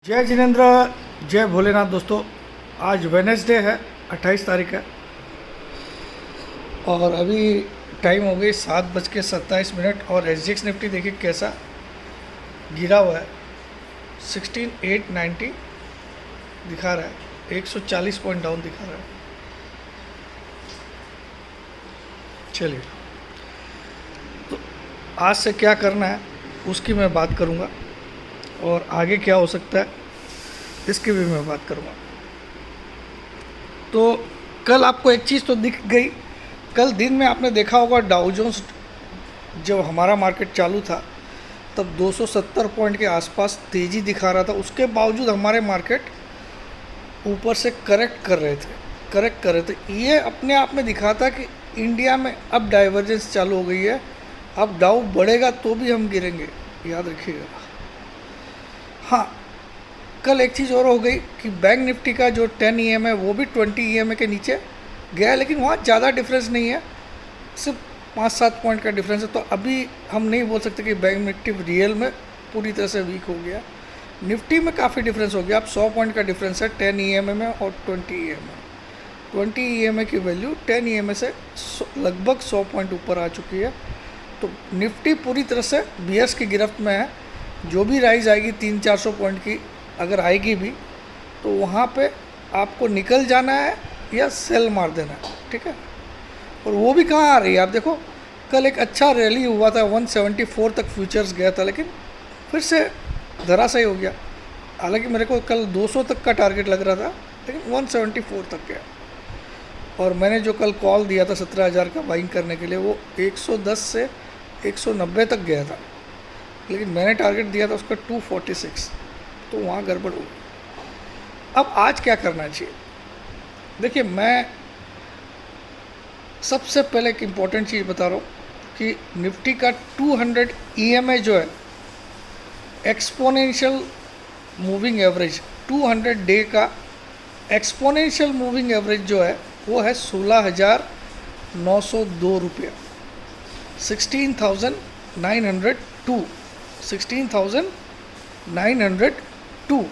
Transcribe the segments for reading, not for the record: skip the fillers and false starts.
जय जिनेन्द्र, जय भोलेनाथ। दोस्तों, आज वेडनेसडे है, 28 तारीख है और अभी टाइम हो गई 7:27 और SGX निफ्टी देखिए कैसा गिरा हुआ है। 16,890 दिखा रहा है, 140 पॉइंट डाउन दिखा रहा है। चलिए, तो आज से क्या करना है उसकी मैं बात करूँगा और आगे क्या हो सकता है इसकी भी मैं बात करूँगा। तो कल आपको एक चीज़ तो दिख गई। कल दिन में आपने देखा होगा डाउ जोन्स जब हमारा मार्केट चालू था तब 270 पॉइंट के आसपास तेज़ी दिखा रहा था। उसके बावजूद हमारे मार्केट ऊपर से करेक्ट कर रहे थे। ये अपने आप में दिखाता कि इंडिया में अब डाइवर्जेंस चालू हो गई है। अब डाउ बढ़ेगा तो भी हम गिरेंगे, याद रखिएगा। हाँ, कल एक चीज़ और हो गई कि बैंक निफ्टी का जो 10 EM है वो भी 20 EM के नीचे गया, लेकिन वहाँ ज़्यादा डिफरेंस नहीं है, सिर्फ 5-7 पॉइंट का डिफरेंस है। तो अभी हम नहीं बोल सकते कि बैंक निफ्टी रियल में पूरी तरह से वीक हो गया। निफ्टी में काफ़ी डिफरेंस हो गया। अब 100 पॉइंट का डिफरेंस है 10 EM में और 20 EM में। 20 EM की वैल्यू 10 EM से लगभग 100 पॉइंट ऊपर आ चुकी है। तो निफ्टी पूरी तरह से बियर्स की गिरफ्त में है। जो भी राइज आएगी 300-400 पॉइंट की अगर आएगी भी तो वहाँ पे आपको निकल जाना है या सेल मार देना है, ठीक है। और वो भी कहाँ आ रही है, आप देखो कल एक अच्छा रैली हुआ था, 174 तक फ्यूचर्स गया था, लेकिन फिर से धराशायी हो गया। हालांकि मेरे को कल 200 तक का टारगेट लग रहा था, लेकिन 174 तक गया। और मैंने जो कल कॉल दिया था 17,000 का बाइंग करने के लिए, वो 110 से 190 तक गया था, लेकिन मैंने टारगेट दिया था उसका 246, तो वहाँ गड़बड़ हो गई। अब आज क्या करना चाहिए, देखिए मैं सबसे पहले एक इम्पॉर्टेंट चीज़ बता रहा हूँ कि निफ्टी का 200 EMA जो है, एक्सपोनेंशियल मूविंग एवरेज, 200 डे का एक्सपोनेंशियल मूविंग एवरेज जो है वो है 16,902 रुपया, 16,902 16,902।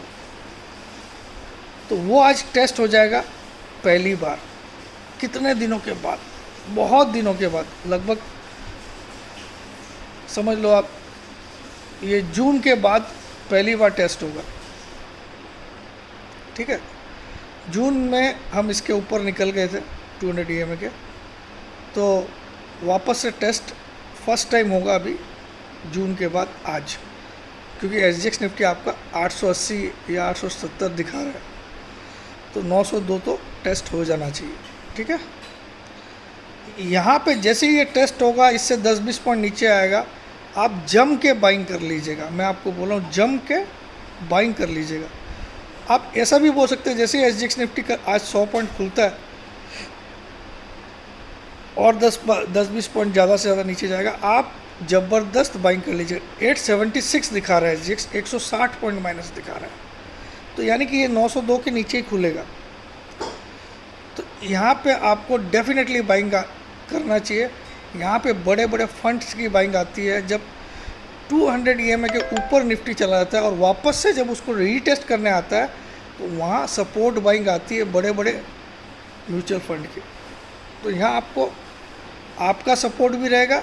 तो वो आज टेस्ट हो जाएगा पहली बार, कितने दिनों के बाद, बहुत दिनों के बाद, लगभग समझ लो आप ये जून के बाद पहली बार टेस्ट होगा, ठीक है। जून में हम इसके ऊपर निकल गए थे 200 EMA के, तो वापस से टेस्ट फर्स्ट टाइम होगा अभी जून के बाद आज, क्योंकि SGX निफ्टी आपका 880 या 870 दिखा रहा है, तो 902 तो टेस्ट हो जाना चाहिए, ठीक है। यहाँ पे जैसे ही ये टेस्ट होगा, इससे 10-20 पॉइंट नीचे आएगा, आप जम के बाइंग कर लीजिएगा। मैं आपको बोल रहा हूँ, जम के बाइंग कर लीजिएगा। आप ऐसा भी बोल सकते हैं जैसे ही SGX निफ्टी का आज 100 पॉइंट खुलता है और 10-20 पॉइंट ज़्यादा से ज़्यादा नीचे जाएगा, आप ज़बरदस्त बाइंग कर लीजिए। 876 दिखा रहा है SGX, 160 पॉइंट माइनस दिखा रहा है, तो यानी कि ये 902 के नीचे ही खुलेगा। तो यहाँ पे आपको डेफिनेटली बाइंग करना चाहिए। यहाँ पे बड़े बड़े फंड्स की बाइंग आती है जब 200 EMA के ऊपर निफ्टी चला जाता है और वापस से जब उसको रीटेस्ट करने आता है तो वहाँ सपोर्ट बाइंग आती है बड़े बड़े म्यूचुअल फंड की। तो यहाँ आपको आपका सपोर्ट भी रहेगा,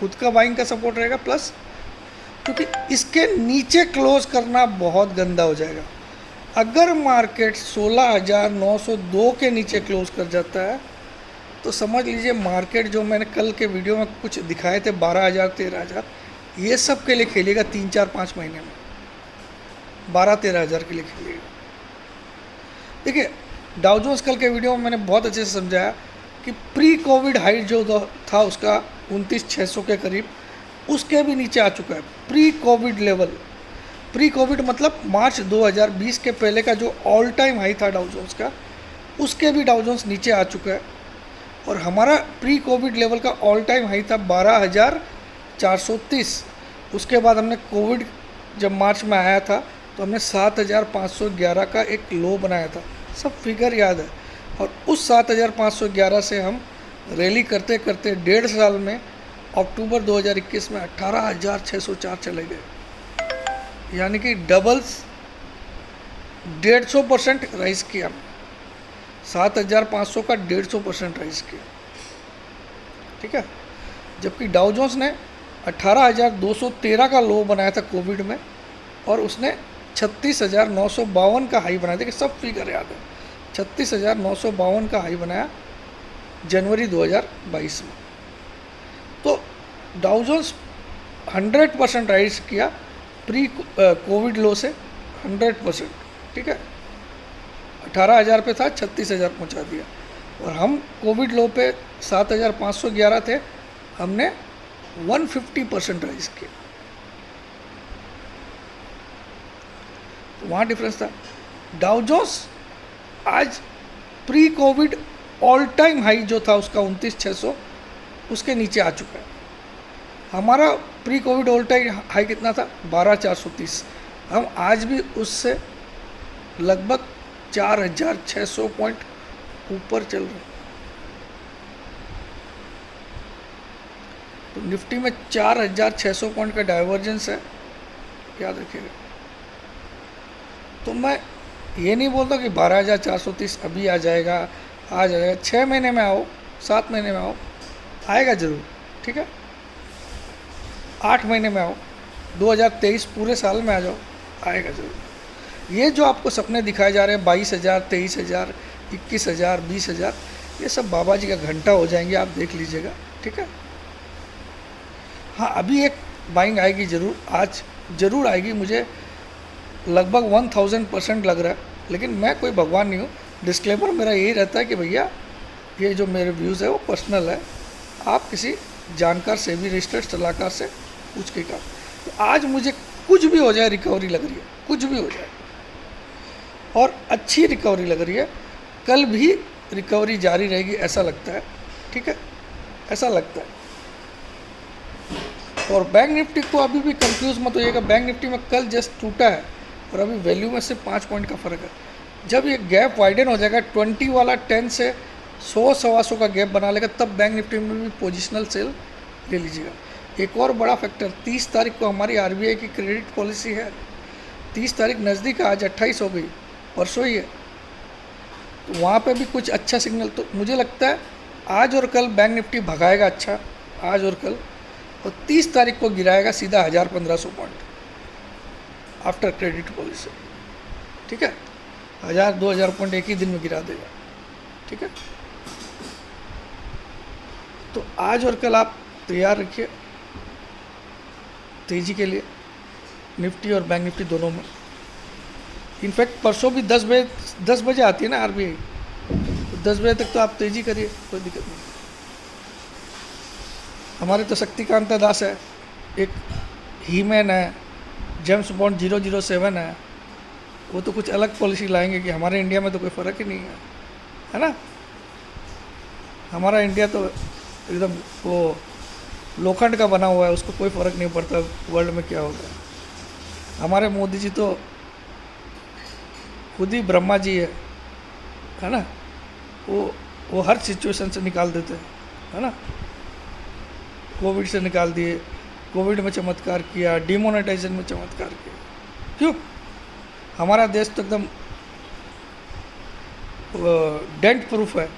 खुद का बाइंग का सपोर्ट रहेगा, प्लस क्योंकि इसके नीचे क्लोज करना बहुत गंदा हो जाएगा। अगर मार्केट 16,902 के नीचे क्लोज कर जाता है तो समझ लीजिए मार्केट, जो मैंने कल के वीडियो में कुछ दिखाए थे 12,000 13,000, ये सब के लिए खेलेगा 3-4-5 महीने में, 12-13 हज़ार के लिए खेलेगा। देखिए डाउ जोन्स कल के वीडियो में मैंने बहुत अच्छे से समझाया कि प्री कोविड हाइट जो था उसका 29,600 के करीब, उसके भी नीचे आ चुका है pre Covid level. Pre Covid मतलब मार्च 2020 के पहले का जो ऑल टाइम हाई था डाउ जोन्स का, उसके भी डाउ जोन्स नीचे आ चुका है। और हमारा प्री कोविड लेवल का ऑल टाइम हाई था 12,430। उसके बाद हमने कोविड जब मार्च में आया था तो हमने 7,511 का एक लो बनाया था, सब फिगर याद है। और उस 7,511 से हम रैली करते करते 1.5 साल में अक्टूबर 2021 में 18,604 चले गए, यानी कि डबल्स 150% राइज किया, 7,500 का 150% राइज किया, ठीक है। जबकि डाउ जोन्स ने 18,213 का लो बनाया था कोविड में, और उसने 36,952 का हाई बनाया। देखिए सब फिगर याद है, 36,952 का हाई बनाया जनवरी 2022 में। तो डाउ जोन्स 100% राइज किया प्री कोविड लो से, 100%, ठीक है। 18,000 पे था, 36,000 पहुंचा दिया। और हम कोविड लो पे 7,511 थे, हमने 150% राइज किया। तो वहाँ डिफरेंस था। डाउ जोन्स आज pre Covid all time high जो था उसका 29,600, उसके नीचे आ चुका है। हमारा pre Covid all time high कितना था? 12,430। हम आज भी उससे लगभग 4,600 पॉइंट ऊपर चल रहे हैं। तो निफ्टी में 4,600 पॉइंट का डाइवर्जेंस है, याद रखिएगा। तो मैं ये नहीं बोलता कि 12,430 अभी आ जाएगा, 6 महीने में आओ, 7 महीने में आओ, आएगा ज़रूर, ठीक है। 8 महीने में आओ, 2023 पूरे साल में आ जाओ, आएगा ज़रूर। ये जो आपको सपने दिखाए जा रहे हैं 22,000, 23,000, 21,000, 20,000, ये सब बाबा जी का घंटा हो जाएंगे, आप देख लीजिएगा, ठीक है। हाँ, अभी एक बाइंग आएगी ज़रूर, आज ज़रूर आएगी, मुझे लगभग 1000% लग रहा है। लेकिन मैं कोई भगवान नहीं हूँ, डिस्क्लेमर मेरा यही रहता है कि भैया ये जो मेरे व्यूज़ है वो पर्सनल है, आप किसी जानकार से भी, रजिस्टर्ड सलाहकार से पूछ के काम। तो आज मुझे कुछ भी हो जाए रिकवरी लग रही है, कुछ भी हो जाए, और अच्छी रिकवरी लग रही है। कल भी रिकवरी जारी रहेगी ऐसा लगता है, ठीक है, ऐसा लगता है। और बैंक निफ्टी को अभी भी कंफ्यूज मत होइएगा, बैंक निफ्टी में कल जस्ट टूटा है और अभी वैल्यू में सिर्फ 5 पॉइंट का फ़र्क है। जब ये गैप वाइडन हो जाएगा, 20 वाला 10 से 100-125 का गैप बना लेगा, तब बैंक निफ्टी में भी पोजिशनल सेल ले लीजिएगा। एक और बड़ा फैक्टर, 30 तारीख को हमारी RBI की क्रेडिट पॉलिसी है, 30 तारीख नज़दीक, आज 28 हो गई, परसों ही है। तो वहाँ पे भी कुछ अच्छा सिग्नल, तो मुझे लगता है आज और कल बैंक निफ्टी भगाएगा अच्छा, आज और कल, और 30 तारीख को गिराएगा सीधा 1,000-1,500 पॉइंट आफ्टर क्रेडिट पॉलिसी, ठीक है। 1,000-2,000 पॉइंट एक ही दिन में गिरा देगा, ठीक है। तो आज और कल आप तैयार रखिए तेज़ी के लिए, निफ्टी और बैंक निफ्टी दोनों में। इनफैक्ट परसों भी 10 बजे आती है ना RBI, तो 10 बजे तक तो आप तेज़ी करिए, कोई दिक्कत नहीं। हमारे तो शक्तिकांत दास है, एक हीमैन है, जेम्स बॉन्ड 007 है, वो तो कुछ अलग पॉलिसी लाएंगे कि हमारे इंडिया में तो कोई फ़र्क ही नहीं है ना। हमारा इंडिया तो एकदम वो लोखंड का बना हुआ है, उसको कोई फ़र्क नहीं पड़ता वर्ल्ड में क्या होता है। हमारे मोदी जी तो खुद ही ब्रह्मा जी है ना, वो हर सिचुएशन से निकाल देते हैं, है ना। कोविड से निकाल दिए, कोविड में चमत्कार किया, डिमोनेटाइजेशन में चमत्कार किया। क्यों? हमारा देश तो एकदम डेंट प्रूफ है,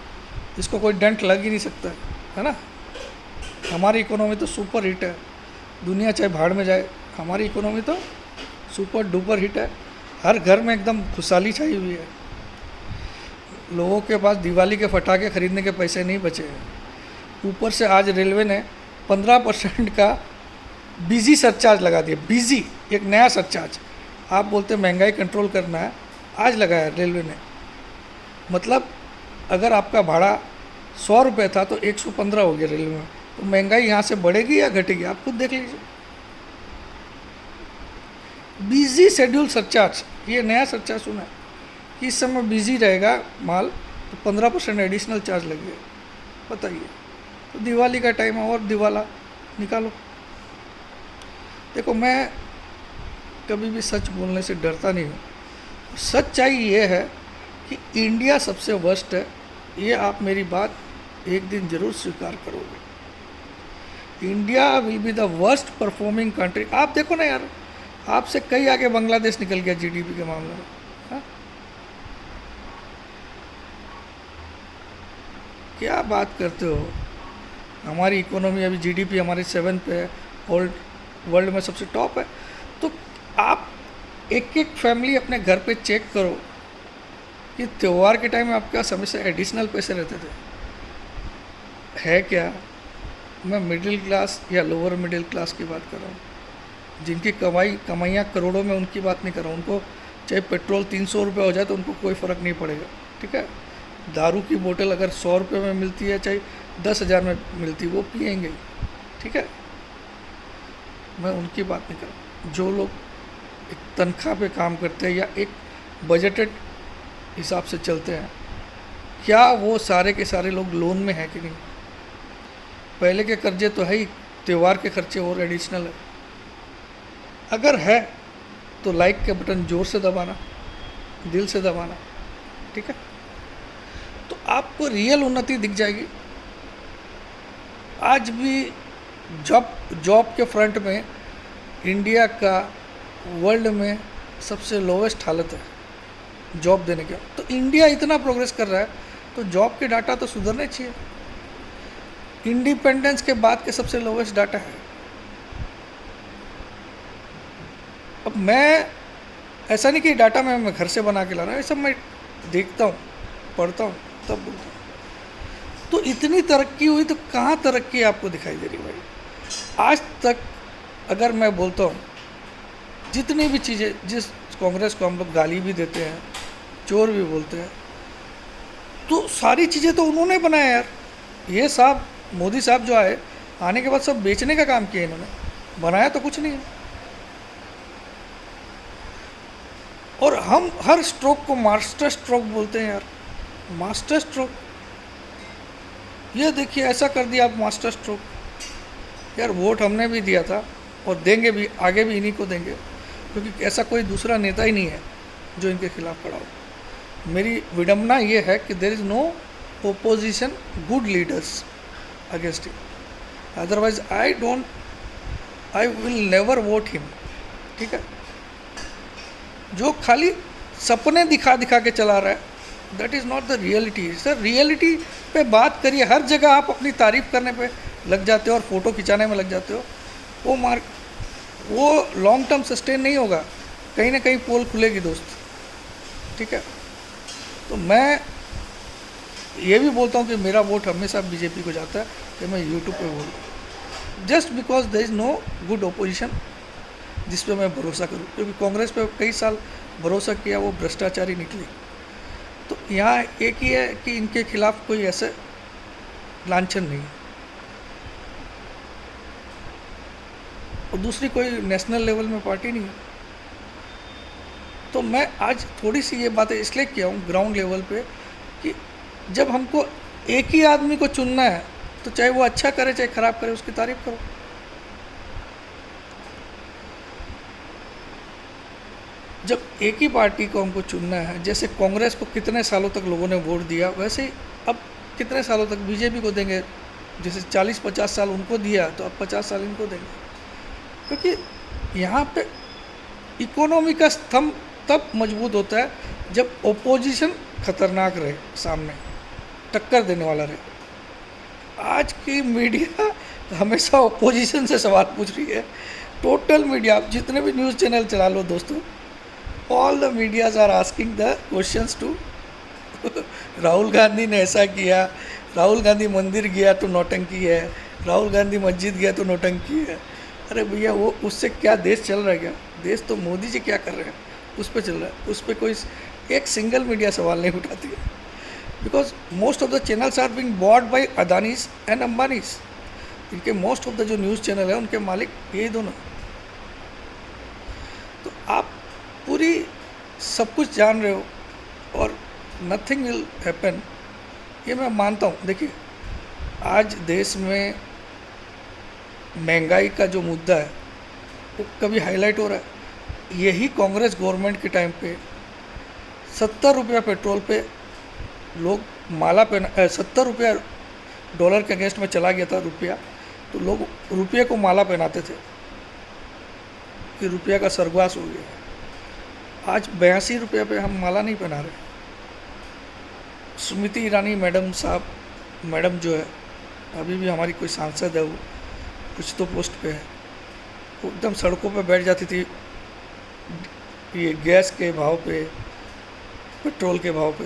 इसको कोई डेंट लग ही नहीं सकता है ना। हमारी इकोनॉमी तो सुपर हिट है, दुनिया चाहे भाड़ में जाए, हमारी इकोनॉमी तो सुपर डुपर हिट है। हर घर में एकदम खुशहाली छाई हुई है, लोगों के पास दिवाली के पटाखे खरीदने के पैसे नहीं बचे हैं। ऊपर से आज रेलवे ने 15% का बिजी सरचार्ज लगा दिया, बिजी, एक नया सरचार्ज। आप बोलते महंगाई कंट्रोल करना है, आज लगाया रेलवे ने। मतलब अगर आपका भाड़ा 100 रुपये था तो 115 हो गया रेलवे में, तो महंगाई यहाँ से बढ़ेगी या घटेगी, आप खुद देख लीजिए। बिजी शेड्यूल सरचार्ज, ये नया सरचार्ज सुना है कि इस समय बिजी रहेगा माल तो 15% एडिशनल चार्ज लगेगा। बताइए, तो दिवाली का टाइम है और दिवाला निकालो। देखो, मैं कभी भी सच बोलने से डरता नहीं हूँ। सच्चाई ये है कि इंडिया सबसे वर्स्ट है, ये आप मेरी बात एक दिन ज़रूर स्वीकार करोगे। India will be the worst performing country. आप देखो ना यार, आपसे कई आगे बांग्लादेश निकल गया GDP के मामले में, हाँ? क्या बात करते हो? हमारी इकोनॉमी अभी जीडीपी हमारी 7 पे है, वर्ल्ड में सबसे टॉप है। तो आप एक एक फैमिली अपने घर पे चेक करो कि त्यौहार के टाइम में आपके पास हमेशा एडिशनल पैसे रहते थे। है क्या? मैं मिडिल क्लास या लोअर मिडिल क्लास की बात कर रहा हूँ, जिनकी कमाइयाँ करोड़ों में, उनकी बात नहीं कर रहा हूँ। उनको चाहे पेट्रोल 300 रुपये हो जाए तो उनको कोई फ़र्क नहीं पड़ेगा, ठीक है। दारू की बोतल अगर 100 रुपये में मिलती है, चाहे 10,000 में मिलती, वो पिएंगे, ठीक है। मैं उनकी बात नहीं कर रहा। जो लोग एक तनख्वाह पे काम करते हैं या एक बजटेड हिसाब से चलते हैं, क्या वो सारे के सारे लोग लोन में हैं कि नहीं? पहले के कर्जे तो है ही, त्यौहार के खर्चे और एडिशनल है। अगर है तो लाइक के बटन जोर से दबाना, दिल से दबाना, ठीक है। तो आपको रियल उन्नति दिख जाएगी। आज भी जॉब के फ्रंट में इंडिया का वर्ल्ड में सबसे लोवेस्ट हालत है जॉब देने का। तो इंडिया इतना प्रोग्रेस कर रहा है तो जॉब के डाटा तो सुधरने चाहिए। इंडिपेंडेंस के बाद के सबसे लोवेस्ट डाटा है। अब मैं ऐसा नहीं कि डाटा मैं घर से बना के ला रहा हूँ, ये सब मैं देखता हूँ, पढ़ता हूँ, तब बोलता हूँ। तो इतनी तरक्की हुई तो कहाँ तरक्की आपको दिखाई दे रही भाई? आज तक अगर मैं बोलता हूँ, जितनी भी चीज़ें, जिस कांग्रेस को हम लोग गाली भी देते हैं, चोर भी बोलते हैं, तो सारी चीज़ें तो उन्होंने बनाया यार। ये साहब मोदी साहब जो आए, आने के बाद सब बेचने का काम किया इन्होंने, बनाया तो कुछ नहीं है। और हम हर स्ट्रोक को मास्टर स्ट्रोक बोलते हैं यार, मास्टर स्ट्रोक। ये देखिए ऐसा कर दिया आप, मास्टर स्ट्रोक। यार वोट हमने भी दिया था और देंगे भी, आगे भी इन्हीं को देंगे, क्योंकि ऐसा कोई दूसरा नेता ही नहीं है जो इनके खिलाफ खड़ा हो। मेरी विडम्बना ये है कि there is no opposition good leaders against him, otherwise I will never vote him, ठीक है। जो खाली सपने दिखा दिखा के चला रहा है, that is not the reality. Sir reality पे बात करिए। हर जगह आप अपनी तारीफ करने पे लग जाते हो और फ़ोटो खिंचाने में लग जाते हो। वो लॉन्ग टर्म सस्टेन नहीं होगा, कहीं ना कहीं पोल खुलेगी दोस्त, ठीक है। तो मैं ये भी बोलता हूँ कि मेरा वोट हमेशा बीजेपी को जाता है, कि मैं यूट्यूब पे बोलूँ, just because there is no good opposition जिस पे मैं भरोसा करूँ। क्योंकि कांग्रेस पे कई साल भरोसा किया, वो भ्रष्टाचारी निकली। तो यहाँ एक ही है कि इनके खिलाफ कोई ऐसे लांछन नहीं है, और दूसरी कोई नेशनल लेवल में पार्टी नहीं है। तो मैं आज थोड़ी सी ये बातें इसलिए किया हूँ ग्राउंड लेवल पे, कि जब हमको एक ही आदमी को चुनना है, तो चाहे वो अच्छा करे चाहे खराब करे, उसकी तारीफ करो। जब एक ही पार्टी को हमको चुनना है, जैसे कांग्रेस को कितने सालों तक लोगों ने वोट दिया, वैसे ही अब कितने सालों तक बीजेपी को देंगे। जैसे 40-50 साल उनको दिया, तो अब 50 साल इनको देंगे। क्योंकि यहाँ पे इकोनॉमी का स्तंभ तब मजबूत होता है जब ओपोजिशन खतरनाक रहे, सामने टक्कर देने वाला रहे। आज की मीडिया हमेशा ओपोजिशन से सवाल पूछ रही है। टोटल मीडिया, आप जितने भी न्यूज़ चैनल चला लो दोस्तों, all the medias are asking the questions to Rahul Gandhi ने ऐसा किया, राहुल गांधी मंदिर गया तो नौटंकी है, राहुल गांधी मस्जिद गया तो नौटंकी है। अरे भैया वो उससे क्या देश चल रहा है? क्या देश तो मोदी जी क्या कर रहे हैं उस पर चल रहा है। उस पर कोई एक सिंगल मीडिया सवाल नहीं उठाती है, because most of the channels are being bought by Adanis and Ambanis. इनके मोस्ट ऑफ द जो न्यूज़ चैनल है उनके मालिक यही दोनों। तो आप पूरी सब कुछ जान रहे हो और नथिंग विल हैपन, ये मैं मानता हूँ। देखिए आज देश में महंगाई का जो मुद्दा है वो कभी हाईलाइट हो रहा है। यही कांग्रेस गवर्नमेंट के टाइम पे 70 रुपया पेट्रोल पे लोग माला पहना, 70 रुपया डॉलर के अगेंस्ट में चला गया था रुपया, तो लोग रुपये को माला पहनाते थे कि रुपया का स्वर्गवास हो गया। आज 82 रुपये पे हम माला नहीं पहना रहे। स्मृति ईरानी मैडम साहब मैडम जो है, अभी भी हमारी कोई सांसद है, वो कुछ तो पोस्ट पे है, वो एकदम सड़कों पे बैठ जाती थी ये गैस के भाव पे, पेट्रोल के भाव पे।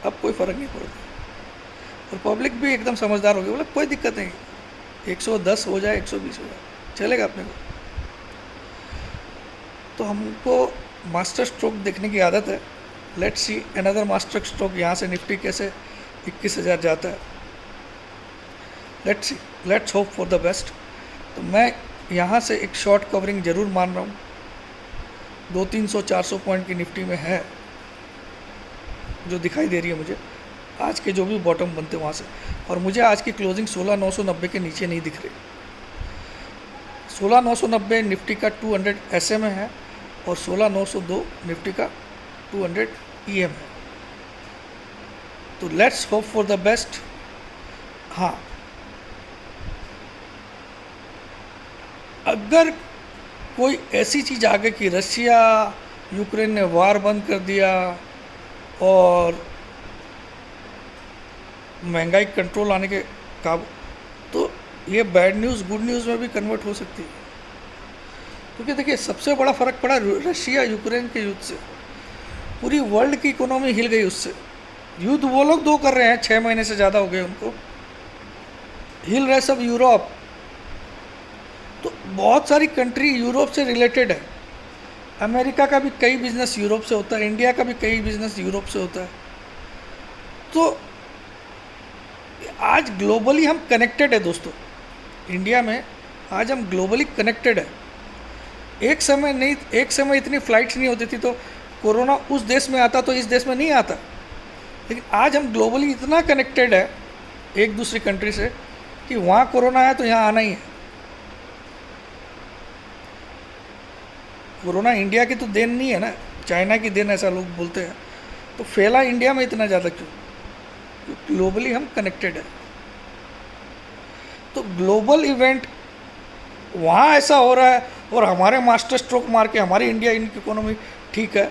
अब कोई फ़र्क नहीं पड़ता और पब्लिक भी एकदम समझदार हो गई, बोला कोई दिक्कत नहीं, 110 हो जाए 120 हो जाए चलेगा अपने को। तो हमको मास्टर स्ट्रोक देखने की आदत है। Let's see another master stroke, यहाँ से निफ्टी कैसे 21,000 जाता है। Let's see, let's hope for the best. तो मैं यहाँ से एक शॉर्ट कवरिंग ज़रूर मान रहा हूँ, 200-300-400 पॉइंट की निफ्टी में है जो दिखाई दे रही है मुझे, आज के जो भी बॉटम बनते हैं वहाँ से। और मुझे आज की क्लोजिंग 16,990 के नीचे नहीं दिख रही। 16,990 निफ्टी का 200 SMA है और 16,902 निफ्टी का 200 EM है। तो let's hope for the best. हाँ, अगर कोई ऐसी चीज़ आ गई कि रशिया यूक्रेन ने वार बंद कर दिया और महंगाई कंट्रोल आने के काबू, तो ये बैड न्यूज़ गुड न्यूज़ में भी कन्वर्ट हो सकती है। क्योंकि देखिए सबसे बड़ा फ़र्क पड़ा रशिया यूक्रेन के युद्ध से, पूरी वर्ल्ड की इकोनॉमी हिल गई उससे। युद्ध वो लोग दो कर रहे हैं, 6 महीने से ज़्यादा हो गए उनको, हिल रहे सब यूरोप। तो बहुत सारी कंट्री यूरोप से रिलेटेड है। अमेरिका का भी कई बिजनेस यूरोप से होता है, इंडिया का भी कई बिजनेस यूरोप से होता है। तो आज ग्लोबली हम कनेक्टेड है दोस्तों। इंडिया में आज हम ग्लोबली कनेक्टेड है। एक समय इतनी फ्लाइट्स नहीं होती थी, तो कोरोना उस देश में आता तो इस देश में नहीं आता। लेकिन आज हम ग्लोबली इतना कनेक्टेड है एक दूसरी कंट्री से कि वहाँ कोरोना है तो यहाँ आना ही है। कोरोना इंडिया की तो देन नहीं है ना, चाइना की देन ऐसा लोग बोलते हैं। तो फैला इंडिया में इतना ज़्यादा क्यों? ग्लोबली हम कनेक्टेड है। तो ग्लोबल इवेंट वहाँ ऐसा हो रहा है और हमारे मास्टर स्ट्रोक मार के हमारी इंडिया इकोनॉमी ठीक है।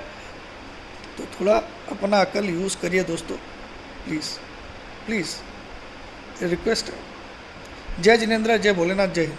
तो थोड़ा अपना अकल यूज़ करिए दोस्तों, प्लीज़ प्लीज़, रिक्वेस्ट है। जय जिनेंद्र, जय भोलेनाथ, जय हिंद।